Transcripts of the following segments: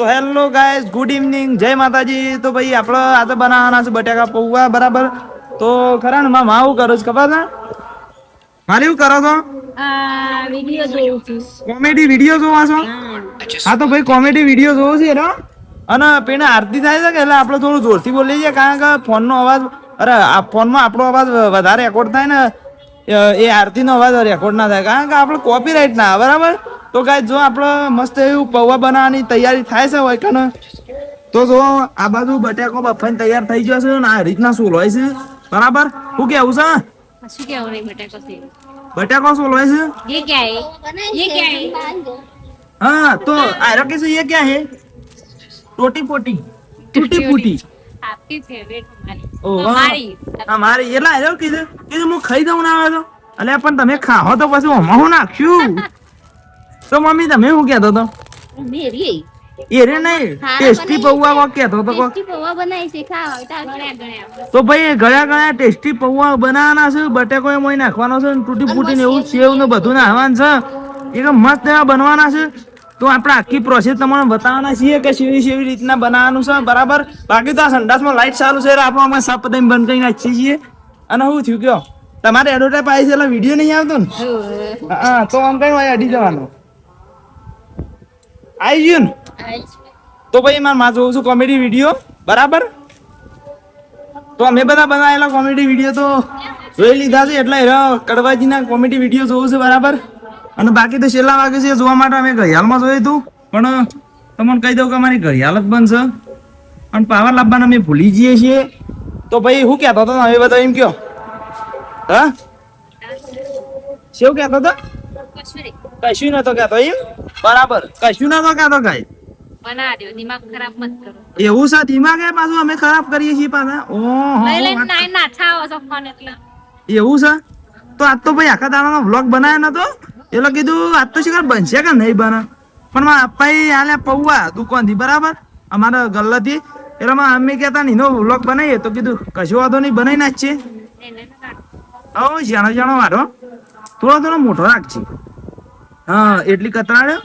તો hello guys, good evening, જય માતાજી. તો ભાઈ આપણે આજે બનાવવાના છે બટાકા પૌવા, બરાબર? તો ખરા ને માં હું કરું છું ખબર છે? મારે એવું કરો છો? વિડિયો જોઉં છું. કોમેડી વિડીયો જોવા છો? હા તો ભાઈ કોમેડી વિડીયો જોવો છે એનો. અને પેને આરતી થાય છે કે એટલે આપણે થોડું જોરથી બોલી જઈએ, કારણ કે ફોનનો અવાજ, અરે આ ફોનમાં આપણો અવાજ વધારે રેકોર્ડ થાય ને, એ આરતીનો અવાજ રેકોર્ડ ના થાય, કારણ કે આપણે કોપીરાઇટ ના આવે, બરાબર? તો ગાઈઝ જો આપણે મસ્ત એવું પૌવા બનાવવાની તૈયારી થાય છે હોય કે તો જો આ બાજુ બટાકો બફાઈને તૈયાર થઈ ગયો છે ને આ રીતના શું હોય છે, બરાબર? શું કેવું છે? શું કેવું રે બટાકો છે? બટાકો શું હોય છે? ये क्या है? ये क्या है? हाँ तो आयरा कैसे ये क्या है? टोटी पोटी टूटी फूटी. आपकी फेवरेट हमारी. ઓહ हमारी. અમારી એટલે આયરો કીધું હું ખાઈ દઉં ના આવે તો, અલ્યા પણ તમે ખાઓ તો પછી ઓમાં હું નાખ્યું? તો મમ્મી તમે શું કહેતો તો? मेरी એરે નહીં, ટેસ્ટી પૌવા કોક કહેતો તો કોક. टेस्टी पोहा बनाई से खाओ ता गण्या गण्या. તો ભાઈ ગયા ગયા ટેસ્ટી પૌવા બનાવવાના છે, બટેકો એમાં નાખવાનો છે, તૂટી ફૂટી ને એવું સેવ ને બધું નાખવાનું છે, એક મસ્ત એવા બનવાના છે. તો આપણે આખી પ્રોસેસ તમને બતાવવાના છીએ કે સેવી રીતના બનાવવાનું છે, બરાબર? બાકી તો આ સંડાસમાં લાઈટ ચાલુ છે એટલે આપણે આમાં સાપ પતાઈને બંધ કરી નાખીએ છીએ. અને શું થયું કયો, તમારે એડવર્ટાઈઝ આવી છે એટલે વિડીયો નહીં આવતો ને? હા તો આમ કઈ અડી જવાનું આવી ગયું ને? તો ભાઈ માં જોઉં છું કોમેડી વિડીયો, બરાબર? તો અમે બધા બનાવેલા કોમેડી વિડીયો તો જોઈ લીધા છે, એટલે કડવાજીના કોમેડી વિડીયો જોવું છે, બરાબર? અને બાકી તો છેલ્લા વાગે છે જોવા માટે અમે ઘડિયાળમાં જોયું હતું, પણ તમને કહી દઉં કે અમારી ઘડિયાળ જ બંધ છે અને પાવર લાવવાના અમે ભૂલી જઈએ છીએ. તો ભાઈ શું કહેતો હતો હવે બધા એમ કયો? હા શું કહેતો હતો? કશું નતો કહેતો એમ? બરાબર, કશું નતો કહેતો કઈ. बना दो, दिमाग खराब मत करो. એવું છે? દિમાગ એ પાછું અમે ખરાબ કરીએ છીએ પાછા. ઓહો, લઈ લઈને નાઈ ના છાવો છો ફોન એટલે. એવું છે? તો આજ તો ભાઈ આખા દાડાનો વ્લોગ બનાવ્યો નતો એટલે કીધું આજ તો શિકાર બનશે કે નહીં બને, પણ મારા અપ્પાઈ આલે પૌવા દુકાનથી, બરાબર? અમારા ગલ્લાથી, એટલે અમે કહેતા ને એનો વ્લોગ બનાવીએ તો કીધું કશો વાંધો નહીં, બનાવી નાખીએ. હવે જાણો જાણો વાળો થોડો મોટો રાખજે. હા એટલી કતરાડે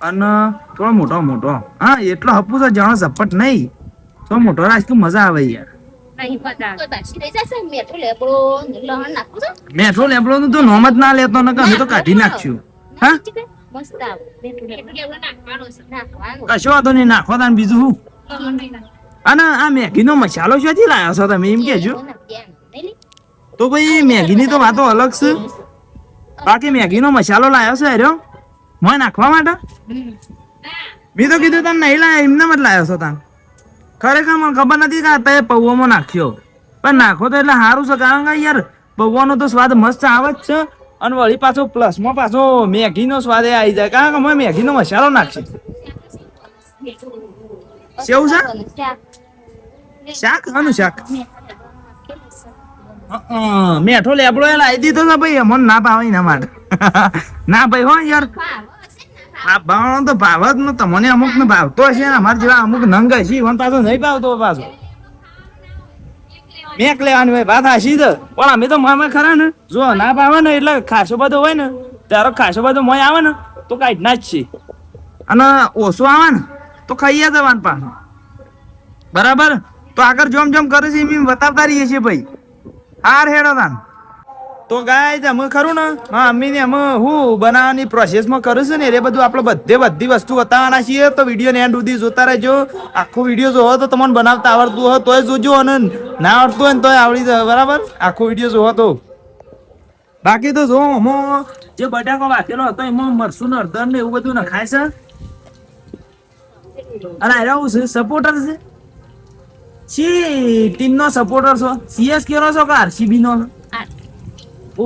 અને થોડો મોટો. હા એટલો હપુ તો જાણો ઝપટ નહીં, થોડો મોટો રાખ, મજા આવે યાર. નહીં પતા. મેઠો લેબડો નું તો નોમ જ ના લેતો ને, અમે તો કાઢી નાખશું. હા મસ્ત આવે. એટલું નાખવાનું છે. નાખવાનું. કશો વાંધો નહીં, નાખો તાન બીજું શું. અને આ મેગીનો મસાલો ક્યાંથી લાવ્યો છો તમે એમ કેજો? તો ભાઈ મેગીની તો વાતો અલગ છે, બાકી મેગીનો મસાલો લાવ્યો છે અરે મોય નાખવા માટે. મેં તો કીધું તને નહીં લાવ્યો, એમને જ લાવ્યો છો તાન. ખરેખર મને ખબર નથી કે તે પૌવામાં નાખ્યો, પણ નાખો તો એટલે સારું છે, કારણ કે યાર પૌવાનો તો સ્વાદ મસ્ત આવે જ છે, અને વળી પાછો પ્લસમાં પાછો મેગીનો સ્વાદ એ આવી જાય, કારણ કે મેં મેગીનો મસાલો નાખશે. કેવું છે? શાક આનું શાક મેઠો લેબડો એ લાવી દીધો છે ભાઈ, અમને ના ભાવે એના માટે. ના ભાઈ હો યાર, આ ભાવનો તો ભાવ જ ન, તમને અમુક ને ભાવતો હશે, અમારા જેવા અમુક નંગ હશે, મને પાછો નહીં ભાવતો પાછો. મેક લેવાની હોય વાત હાશી છે, પણ અમે તો મામા ખરા ને, જો ના ભાવે ને એટલે ખાસો બધો હોય ને, તારો ખાસો બધો મોય આવે ને તો કાઢી ના જ છે, અને ઓછો આવે ને તો ખાઈએ જવાનું પાછું, બરાબર? તો આગળ જોમ કરે છે એમ બતાવતા રહીએ છીએ ભાઈ. હાર હેડો તાન. તો ગાય અમે ખરું ને હા અમ્મીને અમે હું બનાવવાની પ્રોસેસમાં કરું છું ને એ બધું આપણે બધી વસ્તુ બતાવવાના છીએ, તો વિડીયોને એન્ડ સુધી જોતા રહેજો. આખો વિડીયો જોવો તો તમને બનાવતા આવડતું હોય તોય જોજો, અને ના આવડતું હોય ને તોય આવડી જાય, બરાબર? આખો વિડીયો જોવો તો. બાકી તો જો એમાં જે બટાકો વાકેલો હતો એમાં મરસું ને હળદર ને એવું બધું નખાય છે, અને આવું છે સપોર્ટર છે. સી ટીમનો સપોર્ટર છો? સીએસકે નો છો કે આરસીબી નો છો? ઓ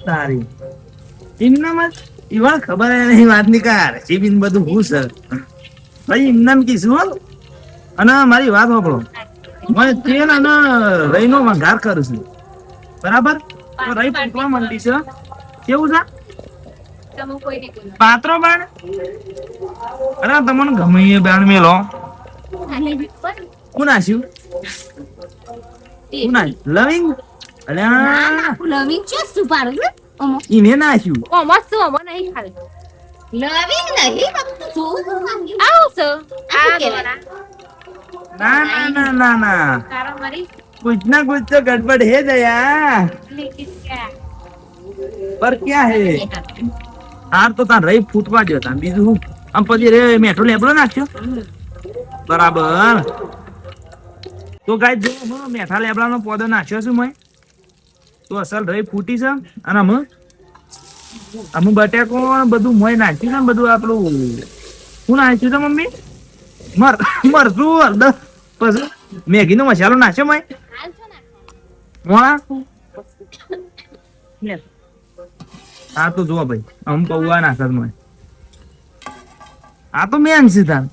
તારી ટીમનામાં એવા ખબર નહીં વાત ની કા આરસીબી ને બધું હું છે ભાઈ, એમનામ કીધું હો. અને મારી વાત સાંભળો, મેં તેલ અને રઈનો વઘાર કરું છું, બરાબર? તો રઈ પૂટવા માંડી છે. કેવું છે? પાત્રો બાણ અરે તમને ગમે એ બાણ મેલો. હું નાખ્યું? હું નાખ્યું? લવિંગ? અલ્યા લવિંગ છે સુપારો ને ઈને નાખ્યું. ઓ મસ્ત ઓમો નહીં ખાલી લવિંગ નહીં બાપુ જો આવ છે કહેવાય. ના ના ના ના ના તારો મારી कुछ ना कुछ तो गड़बड़ है दया पर क्या है હાર તો તાર રહી ફૂટવા દો તા બીજું હું આમ પછી રે મેઠો લેબડો નાખ્યો બરાબર તો ગાય જો મેઠા લેબડાનો પોદો નાખ્યો છું મેં તો અસલ રહી ફૂટી છે અને અમે બટેકો બધું મોય નાખ્યું છે ને બધું આપણું શું નાખ્યું છે મમ્મી મરચું હળદર પછી મેગીનો મસાલો નાખ્યો મેં હાલ છો ને મોળા આ તો જો ભાઈ અમ પૌવા નાખત મેં આ તો મેન સીધા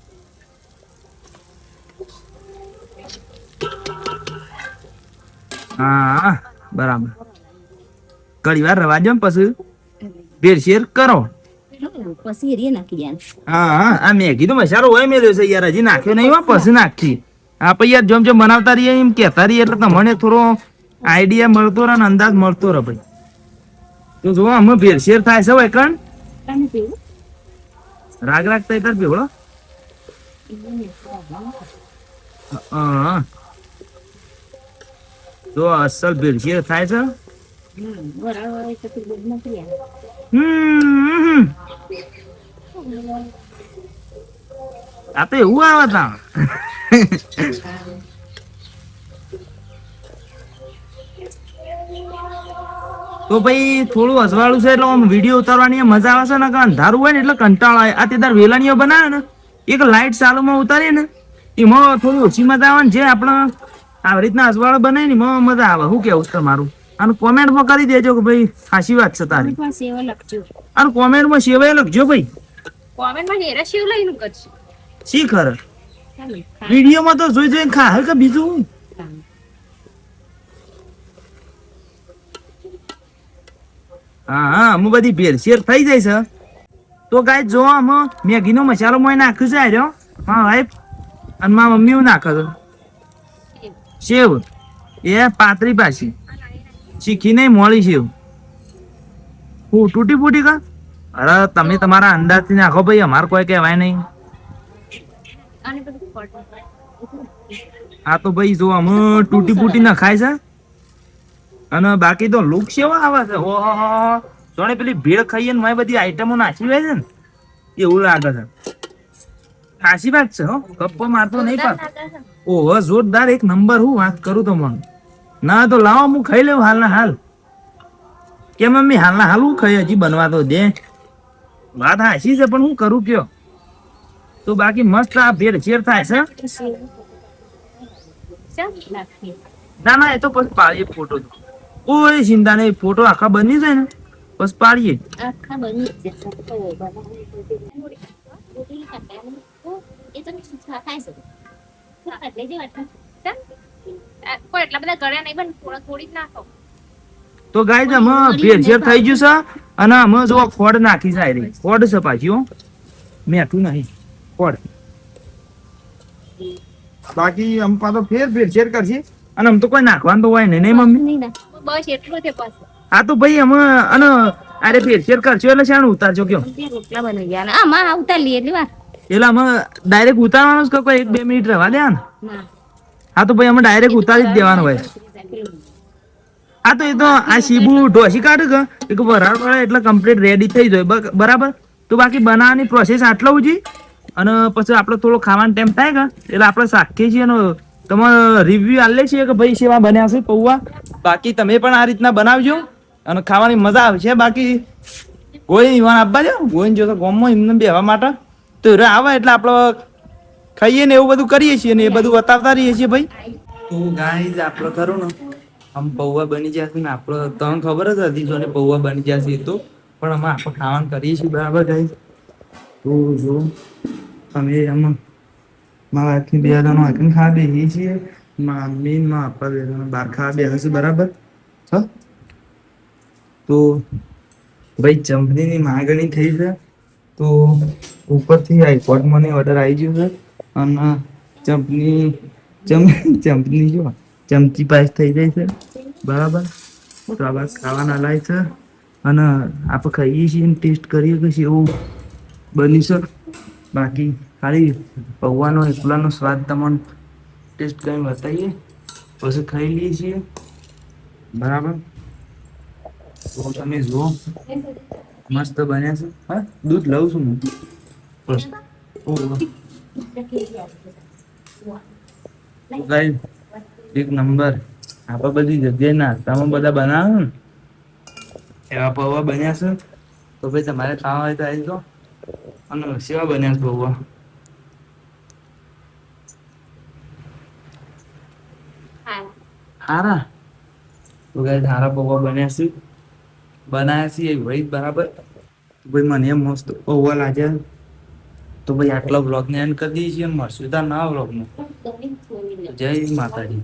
હા બરાબર ઘણી વાર રવા દો ને પછી ભેળસેળ કરો પછી એરિયા નાખી જાય હા આ મેગી તો મસાલો હોય મેલ્યો છે યાર હજી નાખ્યો નહીં હો પછી નાખી આ પછી યાર જેમ જેમ બનાવતા રહીએ એમ કહેતા રહીએ એટલે તમને થોડો આઈડિયા મળતો રહે ને અંદાજ મળતો રહે ભાઈ તો જો અમે ભેળસેળ થાય છે ભાઈ કણ રાગ રાગ થાય તાર ભેળો હા તો અસલ ભેળસેળ થાય છે આ તો એવું આવે તા તો ભાઈ થોડું અજવાળું છે એટલે આમ વિડીયો ઉતારવાની મજા આવે છે ને કે અંધારું હોય ને એટલે કંટાળો આવે આ તે તાર વેલાણીઓ બનાવે ને એક લાઈટ ચાલુમાં ઉતારીએ ને એમાં થોડી ઓછી મજા આવે ને જે આપણે આવી રીતના અજવાળો બનાવી ને એમાં મજા આવે શું કેવું છે તમારું અને કોમેન્ટમાં કરી દેજો કે ભાઈ સાચી વાત છે તારી અને કોમેન્ટમાં સેવાય લખજો ભાઈ કોમેન્ટમાં હેરા શિવ લઈને કરશે શી ખર વિડીયોમાં તો જોઈ જોઈને ખા કે બીજું હા હા અમુક બધી ભેળસેળ થઈ જાય છે તો ગાય જો અમે મેગીનો મસાલો મોય નાખ્યું છે આર્યો મારા વાઈફ અને મારા મમ્મી નાખે છે સેવ એ પાતળી પાછી શીખી નહીં મોળી સેવ હું તૂટી ફૂટી કા અરે તમે તમારા અંદાજથી નાખો ભાઈ અમારે કોઈ કહેવાય નહીં આ તો ભાઈ જો અમે તૂટી ફૂટી નખાય છે અને બાકી તો લુક સેવા આવે છે ઓહો જોણે પેલી ભેળ ખાઈએ ને મારી બધી આઈટમો નાખી હોય છે ને એવું લાગે છે ખાસી વાત છે હો ગપ્પો મારતો નહીં પણ ઓહો જોરદાર એક નંબર હું વાત કરું તો મને ના તો લાવો હું ખાઈ લેવું હાલના હાલ કે મમ્મી હાલના હાલ હું ખાઈ હજી બનવા તો દે વાત હાસી છે પણ હું કરું કયો તો બાકી મસ્ત આ ભેળસેળ થાય છે ના ના એ તો પછી પાડીએ ફોટો કોઈ ચિંતા નહીં ફોટો આખા બની જાય ને બસ પાડીએ આખા બની જશે એટલા બધા કર્યા નહીં પણ થોડી જ નાખો તો ગાઈઝ અમે ભેળસેળ થઈ ગયું છે અને અમે જો ખોડ નાખી જાય રહી ખોડ છે પાછી હો મેઠું નહીં ખોડ બાકી આમ પાછો ફેર ભેળસેળ કરશે અને આમ તો કોઈ નાખવાનું તો હોય નહીં મમ્મી બસ એટલું છે બસ હા તો ભાઈ અમે અને અરે ભેળસેળ કરશો એટલે શાણ ઉતારજો કયો રોટલા બની ગયા હા માં ઉતાર લઈએ એટલી વાર એટલે અમે ડાયરેક્ટ ઉતારવાનું કે કોઈ 1-2 મિનિટ રહેવા દે ને હા તો ભાઈ અમે ડાયરેક્ટ ઉતારી જ દેવાનું હોય હા તો એ તો આ સીબુ ઢોસી કાઢે કે એક વરાળ પડે એટલે કમ્પ્લીટ રેડી થઈ જાય બરાબર તો બાકી બનાવવાની પ્રોસેસ આટલો જ અને પછી આપણે થોડો ખાવાનો ટાઈમ થાય કે એટલે આપણે શાકીએ છીએ અને તમારે રિવ્યુ આલે છીએ કે ભાઈ સેવા બન્યા છે પૌવા બાકી તમે પણ આ રીતના બનાવજો અને ખાવાની મજા આવશે બાકી કોઈ ઈવાન આપવા દો કોઈ જો તો ગોમમાં એમને બેહવા માટે તો એ આવે એટલે આપણે ખાઈએ ને એવું બધું કરીએ છીએ ને એ બધું બતાવતા રહીએ છીએ ભાઈ તો ગાઈઝ આપણે ખરું ને આમ પૌવા બની જશે ને આપણે તમને ખબર જ હતી જો ને પૌવા બની જશે એ તો પણ અમે આપણે ખાવાનું કરીએ છીએ બરાબર ગાઈઝ તો જો અમે આમાં મારા હાથની બે જણો હાથને ખા બેસીએ છીએ મમ્મી માં આપણા બે જણા બહાર ખા બેસે બરાબર હ તો ભાઈ ચંપણીની માગણી થઈ છે તો ઉપરથી આઈપોડ મને ઓર્ડર આવી ગયો છે અને ચંપની જો ચમચી પાસ થઈ જાય છે બરાબર તો આ બસ ખાવાના લાય છે અને આપણે ખાઈએ છીએ ટેસ્ટ કરીએ કે એવું બની છે બાકી ખાલી પૌવાનો એકલાનો સ્વાદ તમને ટેસ્ટ કરીને બતાવીએ પછી ખાઈ લઈએ છીએ બરાબર. તો તમે જુઓ મસ્ત બન્યા છે. હા દૂધ લઉં છું હું બસ. ઓહો. ગાઈસ એક નંબર. આપણે બધી જગ્યાએ નાસ્તામાં બધા બનાવે ને એવા પૌવા બન્યા છે. તો ભાઈ તમારે ખાવા હોય તો આવી જાઓ. અને સેવા બન્યા છે પૌવા. હા. હારા તો ગાઈસ હારા પૌવા બન્યા છે. બનાવ્યા છીએ ભાઈ બરાબર. તો ભાઈ મને એમ મસ્ત પૌવા લાગ્યા. તો ભાઈ આટલા વ્લોગને એન્ડ કરી દઈએ છીએ. મળશું તાર નવા વ્લોગમાં. જય માતાજી.